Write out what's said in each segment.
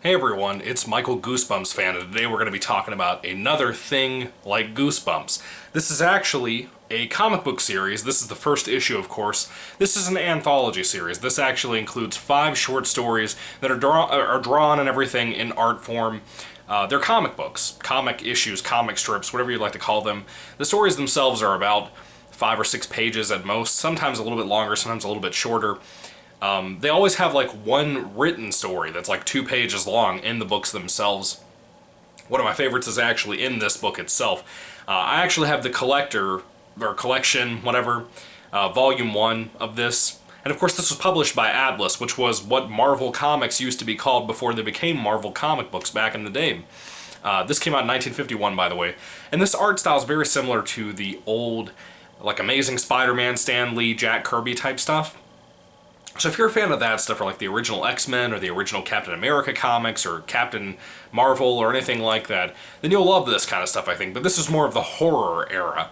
Hey everyone, it's Michael Goosebumps fan, and today we're going to be talking about another thing like Goosebumps. This is actually a comic book series. This is the first issue, of course. This is an anthology series. This actually includes 5 short stories that are drawn and everything in art form. They're comic books, comic issues, comic strips, whatever you'd like to call them. The stories themselves are about 5 or 6 pages at most, sometimes a little bit longer, sometimes a little bit shorter. They always have like one written story that's like 2 pages long in the books themselves. One of my favorites is actually in this book itself. I actually have the collector, or collection, whatever, volume 1 of this. And of course this was published by Atlas, which was what Marvel Comics used to be called before they became Marvel comic books back in the day. This came out in 1951, by the way. And this art style is very similar to the old, like, Amazing Spider-Man, Stan Lee, Jack Kirby type stuff. So if you're a fan of that stuff, or like the original X-Men, or the original Captain America comics, or Captain Marvel, or anything like that, then you'll love this kind of stuff, I think. But this is more of the horror era.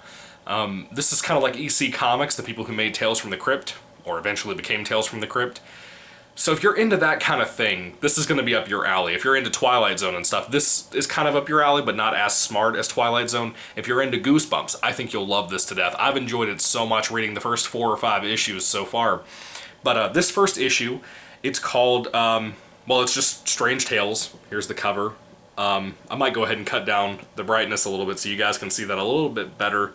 This is kind of like EC Comics, the people who made Tales from the Crypt, or eventually became Tales from the Crypt. So if you're into that kind of thing, this is going to be up your alley. If you're into Twilight Zone and stuff, this is kind of up your alley, but not as smart as Twilight Zone. If you're into Goosebumps, I think you'll love this to death. I've enjoyed it so much reading the first 4 or 5 issues so far. But this first issue, it's called, well, it's just Strange Tales. Here's the cover. I might go ahead and cut down the brightness a little bit so you guys can see that a little bit better.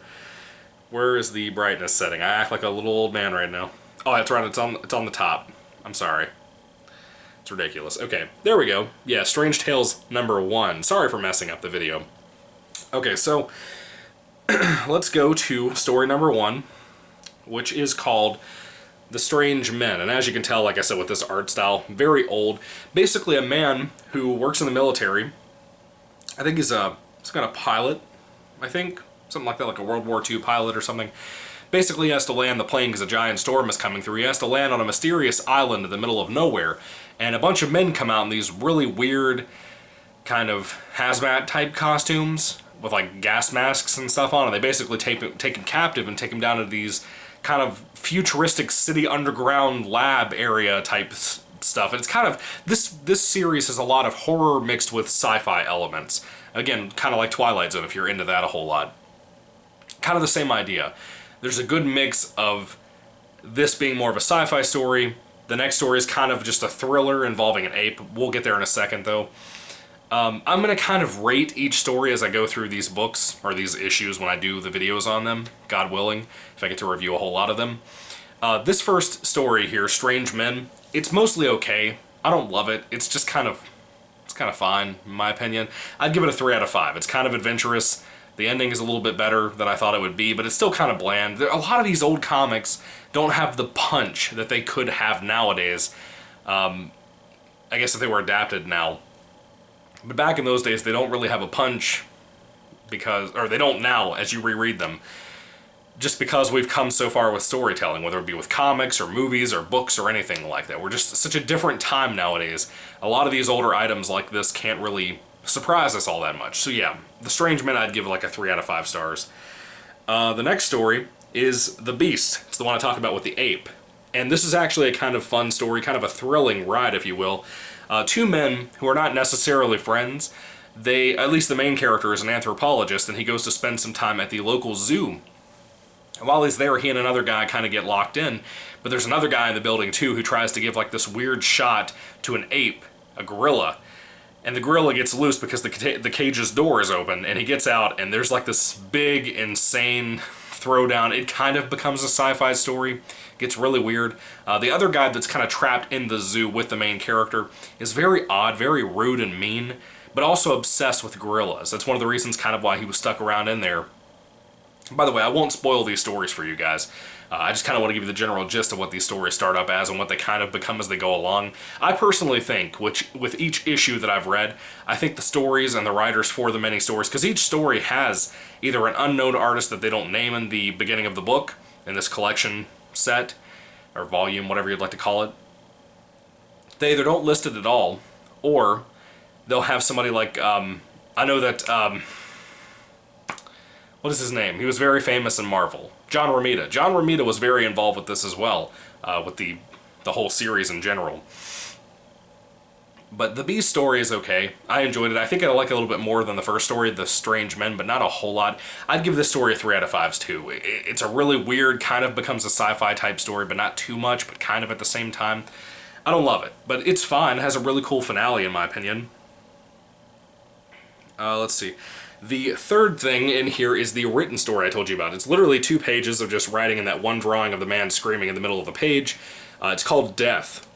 Where is the brightness setting? I act like a little old man right now. Oh, that's right, it's on the top. I'm sorry. It's ridiculous. Okay, there we go. Yeah, Strange Tales #1. Sorry for messing up the video. Okay, so let's go to story #1, which is called The Strange Men. And as you can tell, like I said, with this art style, very old. Basically a man who works in the military. I think he's kind of pilot, I think. Something like that, like a World War II pilot or something. Basically he has to land the plane because a giant storm is coming through. He has to land on a mysterious island in the middle of nowhere. And a bunch of men come out in these really weird kind of hazmat type costumes with like gas masks and stuff on. And they basically take him captive and take him down to these kind of futuristic city underground lab area type stuff. And it's kind of, this series has a lot of horror mixed with sci-fi elements. Again, kind of like Twilight Zone if you're into that a whole lot. Kind of the same idea. There's a good mix of this being more of a sci-fi story. The next story is kind of just a thriller involving an ape. We'll get there in a second though. I'm going to kind of rate each story as I go through these books, or these issues when I do the videos on them, God willing, if I get to review a whole lot of them. This first story here, Strange Men, it's mostly okay. I don't love it. It's just kind of, it's kind of fine, in my opinion. I'd give it a 3 out of 5. It's kind of adventurous. The ending is a little bit better than I thought it would be, but it's still kind of bland. A lot of these old comics don't have the punch that they could have nowadays. I guess if they were adapted now. But back in those days, they don't really have a punch because, or they don't now as you reread them, just because we've come so far with storytelling, whether it be with comics or movies or books or anything like that. We're just such a different time nowadays. A lot of these older items like this can't really surprise us all that much. So yeah, The Strange Men I'd give like a 3 out of 5 stars. The next story is The Beast. It's the one I talked about with the ape. And this is actually a kind of fun story, kind of a thrilling ride, if you will. 2 men who are not necessarily friends. They, at least the main character is an anthropologist, and he goes to spend some time at the local zoo. And while he's there, he and another guy kind of get locked in. But there's another guy in the building too who tries to give like this weird shot to an ape, a gorilla. And the gorilla gets loose because the cage's door is open, and he gets out, and there's like this big, insane throwdown. It kind of becomes a sci-fi story. Gets really weird. The other guy that's kind of trapped in the zoo with the main character is very odd, very rude and mean, but also obsessed with gorillas. That's one of the reasons kind of why he was stuck around in there. By the way, I won't spoil these stories for you guys. I just kind of want to give you the general gist of what these stories start up as and what they kind of become as they go along. I personally think, with each issue that I've read, I think the stories and the writers for the many stories, because each story has either an unknown artist that they don't name in the beginning of the book, in this collection set, or volume, whatever you'd like to call it. They either don't list it at all, or they'll have somebody like, I know that, what is his name? He was very famous in Marvel. John Romita. John Romita was very involved with this as well, with the whole series in general. But the Beast story is okay. I enjoyed it. I think I like it a little bit more than the first story, The Strange Men, but not a whole lot. I'd give this story a 3 out of 5s too. It's a really weird, kind of becomes a sci-fi type story, but not too much, but kind of at the same time. I don't love it, but it's fine. It has a really cool finale in my opinion. Let's see. The third thing in here is the written story I told you about. It's literally 2 pages of just writing in that one drawing of the man screaming in the middle of the page. It's called Death.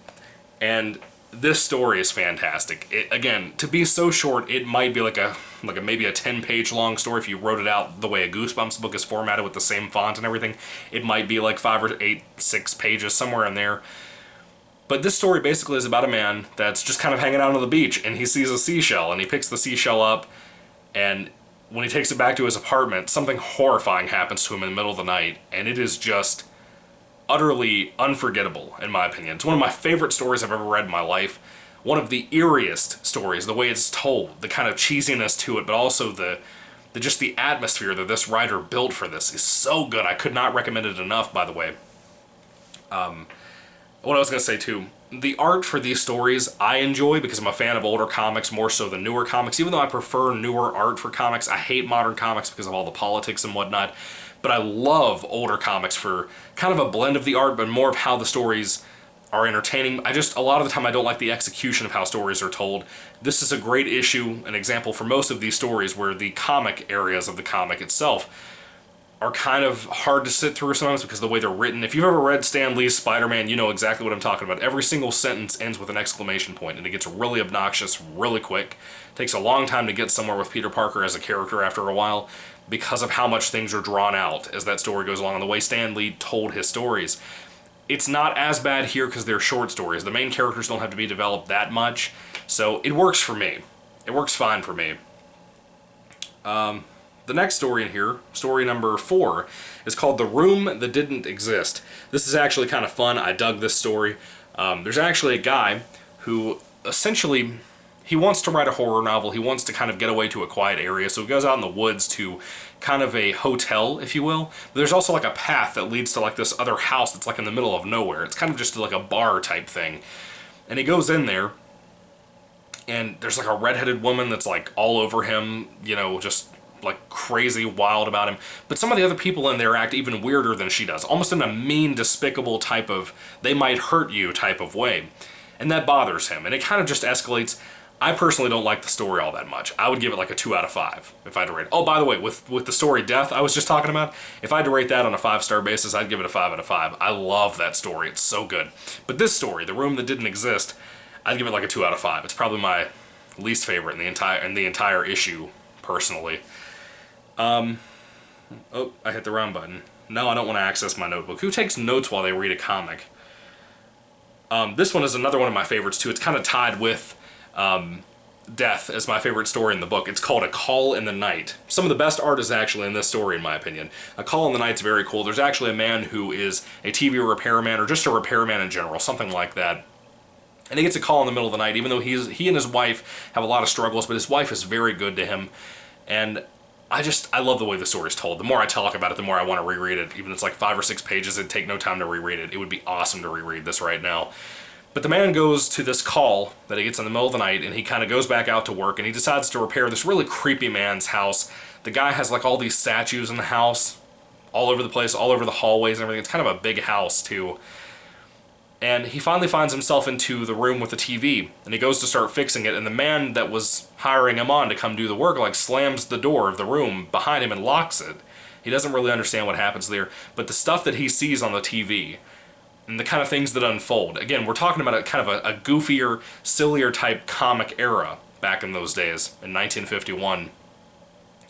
And this story is fantastic. Again, to be so short, it might be like a maybe a 10-page long story if you wrote it out the way a Goosebumps book is formatted with the same font and everything. It might be like 5 or 8, 6 pages, somewhere in there. But this story basically is about a man that's just kind of hanging out on the beach, and he sees a seashell, and he picks the seashell up, and when he takes it back to his apartment, something horrifying happens to him in the middle of the night, and it is just utterly unforgettable, in my opinion. It's one of my favorite stories I've ever read in my life. One of the eeriest stories, the way it's told, the kind of cheesiness to it, but also the just the atmosphere that this writer built for this is so good. I could not recommend it enough, by the way. What I was going to say, too, the art for these stories I enjoy because I'm a fan of older comics more so than newer comics. Even though I prefer newer art for comics, I hate modern comics because of all the politics and whatnot. But I love older comics for kind of a blend of the art, but more of how the stories are entertaining. A lot of the time I don't like the execution of how stories are told. This is a great issue, an example for most of these stories where the comic areas of the comic itself are kind of hard to sit through sometimes because of the way they're written. If you've ever read Stan Lee's Spider-Man, you know exactly what I'm talking about. Every single sentence ends with an exclamation point, and it gets really obnoxious really quick. It takes a long time to get somewhere with Peter Parker as a character after a while because of how much things are drawn out as that story goes along and the way Stan Lee told his stories. It's not as bad here because they're short stories. The main characters don't have to be developed that much, so it works for me. It works fine for me. The next story in here, story number 4, is called The Room That Didn't Exist. This is actually kind of fun. I dug this story. There's actually a guy who essentially, he wants to write a horror novel. He wants to kind of get away to a quiet area, so he goes out in the woods to kind of a hotel, if you will. But there's also like a path that leads to like this other house that's like in the middle of nowhere. It's kind of just like a bar type thing. And he goes in there, and there's like a redheaded woman that's like all over him, you know, just like crazy wild about him, but some of the other people in there act even weirder than she does, almost in a mean, despicable type of they might hurt you type of way, and that bothers him, and it kind of just escalates. I personally don't like the story all that much. I would give it like a 2 out of 5 if I had to rate it. Oh, by the way, with the story Death I was just talking about, if I had to rate that on a 5-star basis, I'd give it a 5 out of 5. I love that story. It's so good. But this story, The Room That Didn't Exist, I'd give it like a 2 out of 5. It's probably my least favorite in the entire issue, personally. Oh, I hit the wrong button. No, I don't want to access my notebook. Who takes notes while they read a comic? This one is another one of my favorites, too. It's kind of tied with Death as my favorite story in the book. It's called A Call in the Night. Some of the best art is actually in this story, in my opinion. A Call in the Night's very cool. There's actually a man who is a TV repairman, or just a repairman in general, something like that. And he gets a call in the middle of the night, even though he and his wife have a lot of struggles, but his wife is very good to him. And I love the way the story's told. The more I talk about it, the more I want to reread it. Even if it's like 5 or 6 pages, it'd take no time to reread it. It would be awesome to reread this right now. But the man goes to this call that he gets in the middle of the night, and he kind of goes back out to work, and he decides to repair this really creepy man's house. The guy has like all these statues in the house, all over the place, all over the hallways and everything. It's kind of a big house, too. And he finally finds himself into the room with the TV, and he goes to start fixing it, and the man that was hiring him on to come do the work, like, slams the door of the room behind him and locks it. He doesn't really understand what happens there, but the stuff that he sees on the TV, and the kind of things that unfold, again, we're talking about a kind of a goofier, sillier type comic era back in those days, in 1951.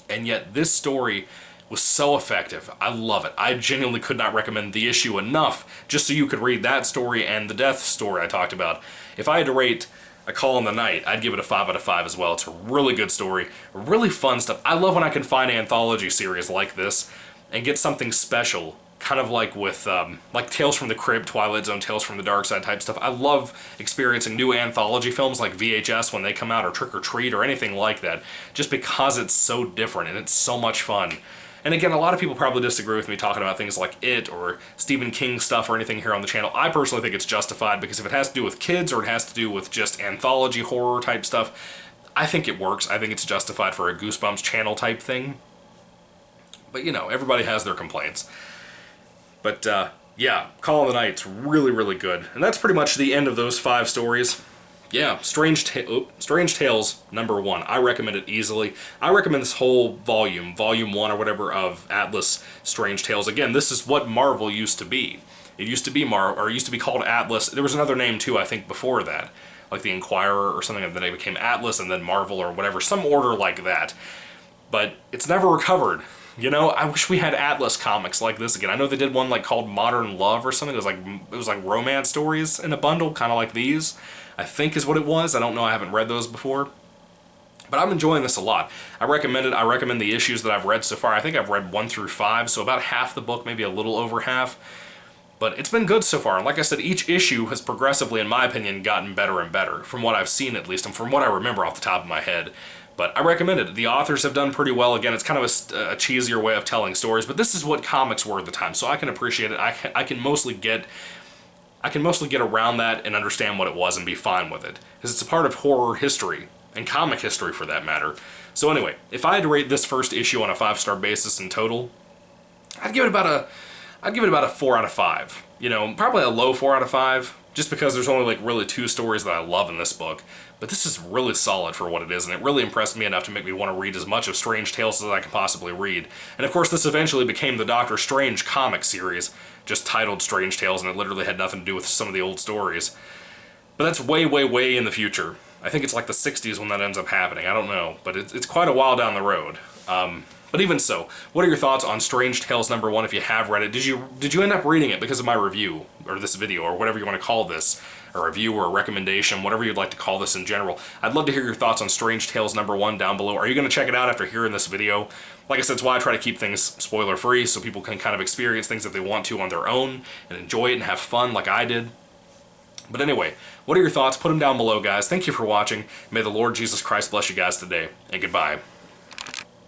And yet, this story was so effective. I love it. I genuinely could not recommend the issue enough just so you could read that story and the Death story I talked about. If I had to rate A Call in the Night, I'd give it a 5 out of 5 as well. It's a really good story, really fun stuff. I love when I can find anthology series like this and get something special, kind of like with like Tales from the Crypt, Twilight Zone, Tales from the Dark Side type stuff. I love experiencing new anthology films like VHS when they come out, or Trick or Treat, or anything like that, just because it's so different and it's so much fun. And again, a lot of people probably disagree with me talking about things like It or Stephen King stuff or anything here on the channel. I personally think it's justified because if it has to do with kids or it has to do with just anthology horror type stuff, I think it works. I think it's justified for a Goosebumps channel type thing. But, you know, everybody has their complaints. But, yeah, Call of the Night's really, really good. And that's pretty much the end of those 5 stories. Yeah, Strange Tales #1. I recommend it easily. I recommend this whole volume 1 or whatever of Atlas Strange Tales. Again, this is what Marvel used to be. It used to be it used to be called Atlas. There was another name too, I think, before that, like the Inquirer or something. And then it became Atlas and then Marvel or whatever, some order like that. But it's never recovered. You know, I wish we had Atlas comics like this again. I know they did one like called Modern Love or something. It was like romance stories in a bundle, kind of like these. I think is what it was. I don't know. I haven't read those before. But I'm enjoying this a lot. I recommend it. I recommend the issues that I've read so far. I think I've read 1 through 5, so about half the book, maybe a little over half. But it's been good so far. And like I said, each issue has progressively, in my opinion, gotten better and better. From what I've seen, at least, and from what I remember off the top of my head. But I recommend it. The authors have done pretty well. Again, it's kind of a cheesier way of telling stories, but this is what comics were at the time, so I can appreciate it. I can mostly get around that and understand what it was and be fine with it, because it's a part of horror history, and comic history for that matter. So anyway, if I had to rate this first issue on a 5-star basis in total, I'd give it about a 4 out of 5. You know, probably a low 4 out of 5, just because there's only like really 2 stories that I love in this book. But this is really solid for what it is, and it really impressed me enough to make me want to read as much of Strange Tales as I can possibly read. And of course, this eventually became the Doctor Strange comic series, just titled Strange Tales, and it literally had nothing to do with some of the old stories. But that's way, way, way in the future. I think it's like the 60s when that ends up happening. I don't know, but it's quite a while down the road. But even so, what are your thoughts on Strange Tales #1 if you have read it? Did you end up reading it because of my review, or this video, or whatever you want to call this? A review or a recommendation, whatever you'd like to call this in general. I'd love to hear your thoughts on Strange Tales #1 down below. Are you going to check it out after hearing this video? Like I said, it's why I try to keep things spoiler-free, so people can kind of experience things if they want to on their own, and enjoy it and have fun like I did. But anyway, what are your thoughts? Put them down below, guys. Thank you for watching. May the Lord Jesus Christ bless you guys today, and goodbye.